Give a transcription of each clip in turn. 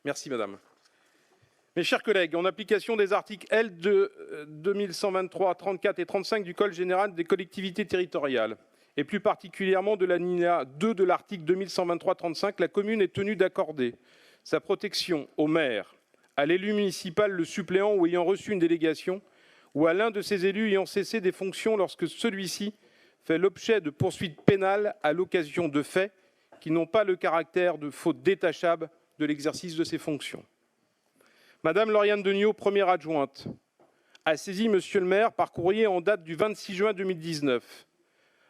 Merci, madame. Mes chers collègues, en application des articles L 2123, 34 et 35 du Code général des collectivités territoriales, et plus particulièrement de l'alinéa 2 de l'article 2123-35, la commune est tenue d'accorder sa protection au maire, à l'élu municipal, le suppléant ou ayant reçu une délégation, ou à l'un de ses élus ayant cessé des fonctions lorsque celui-ci fait l'objet de poursuites pénales à l'occasion de faits qui n'ont pas le caractère de faute détachable de l'exercice de ses fonctions. Madame Lauriane Deniau, première adjointe, a saisi Monsieur le maire par courrier en date du 26 juin 2019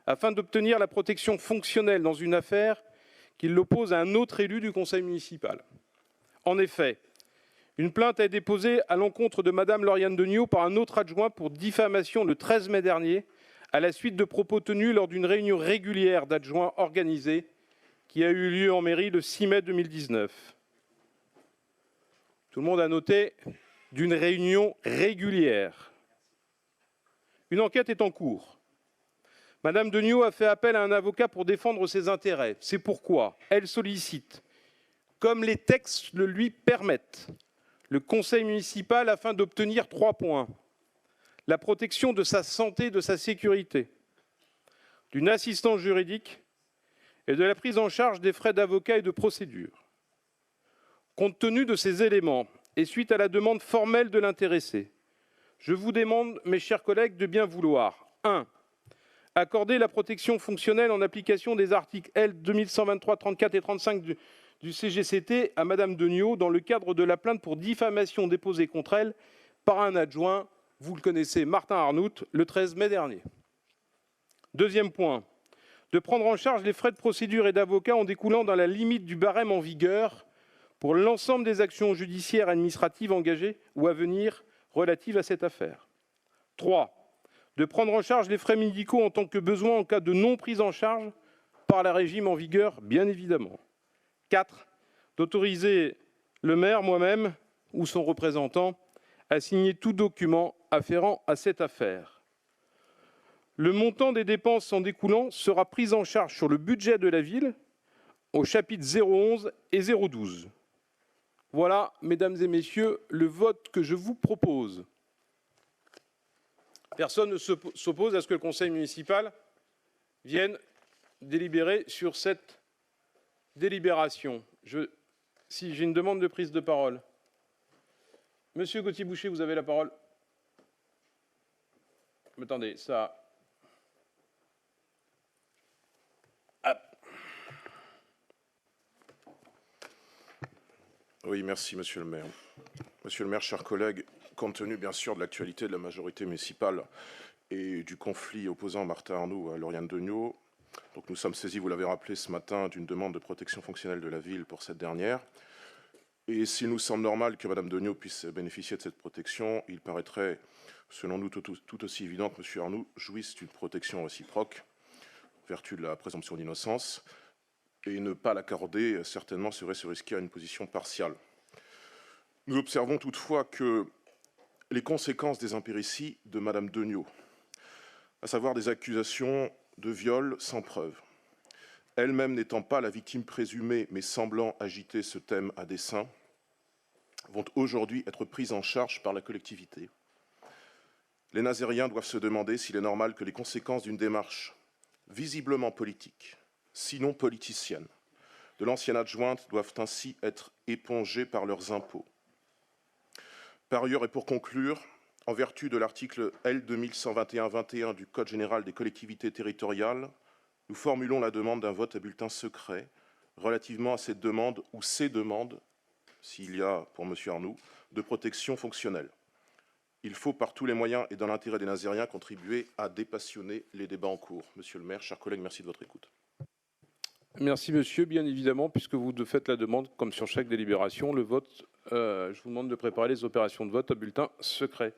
afin d'obtenir la protection fonctionnelle dans une affaire qui l'oppose à un autre élu du conseil municipal. En effet, une plainte a été déposée à l'encontre de Madame Lauriane Deniau par un autre adjoint pour diffamation le 13 mai dernier à la suite de propos tenus lors d'une réunion régulière d'adjoints organisée qui a eu lieu en mairie le 6 mai 2019. Tout le monde a noté d'une réunion régulière. Une enquête est en cours. Madame Deniau a fait appel à un avocat pour défendre ses intérêts. C'est pourquoi elle sollicite, comme les textes le lui permettent, le conseil municipal afin d'obtenir 3 points. La protection de sa santé et de sa sécurité, d'une assistance juridique et de la prise en charge des frais d'avocat et de procédure. Compte tenu de ces éléments et suite à la demande formelle de l'intéressé, je vous demande, mes chers collègues, de bien vouloir 1. Accorder la protection fonctionnelle en application des articles L 2123, 34 et 35 du CGCT à Madame Deniau dans le cadre de la plainte pour diffamation déposée contre elle par un adjoint, vous le connaissez, Martin Arnoult, le 13 mai dernier. Deuxième point, de prendre en charge les frais de procédure et d'avocat en découlant dans la limite du barème en vigueur pour l'ensemble des actions judiciaires et administratives engagées ou à venir relatives à cette affaire. 3. De prendre en charge les frais médicaux en tant que besoin en cas de non prise en charge par le régime en vigueur, bien évidemment. 4. D'autoriser le maire, moi-même, ou son représentant, à signer tout document afférent à cette affaire. Le montant des dépenses en découlant sera pris en charge sur le budget de la ville au chapitre 011 et 012. Voilà, mesdames et messieurs, le vote que je vous propose. Personne ne s'oppose à ce que le conseil municipal vienne délibérer sur cette délibération. Si j'ai une demande de prise de parole. Monsieur Gauthier-Boucher, vous avez la parole. Attendez, ça... Hop. Oui, merci, monsieur le maire. Monsieur le maire, chers collègues, compte tenu bien sûr de l'actualité de la majorité municipale et du conflit opposant Martin Arnoult à Lauriane Deniau, donc nous sommes saisis, vous l'avez rappelé ce matin, d'une demande de protection fonctionnelle de la ville pour cette dernière. Et s'il nous semble normal que Madame Deniau puisse bénéficier de cette protection, il paraîtrait, selon nous, tout aussi évident que monsieur Arnoult jouisse d'une protection réciproque, vertu de la présomption d'innocence, et ne pas l'accorder, certainement, serait se risquer à une position partiale. Nous observons toutefois que les conséquences des impérities de Madame Deniau, à savoir des accusations de viol sans preuve, elle-même n'étant pas la victime présumée, mais semblant agiter ce thème à dessein, vont aujourd'hui être prises en charge par la collectivité. Les Nazériens doivent se demander s'il est normal que les conséquences d'une démarche visiblement politique, sinon politicienne, de l'ancienne adjointe doivent ainsi être épongées par leurs impôts. Par ailleurs, et pour conclure, en vertu de l'article L 2121-21 du Code général des collectivités territoriales, nous formulons la demande d'un vote à bulletin secret relativement à cette demande ou ces demandes, s'il y a pour M. Arnoult, de protection fonctionnelle. Il faut par tous les moyens et dans l'intérêt des Nazériens contribuer à dépassionner les débats en cours. Monsieur le maire, chers collègues, merci de votre écoute. Merci monsieur, bien évidemment, puisque vous faites la demande, comme sur chaque délibération, le vote, je vous demande de préparer les opérations de vote à bulletin secret.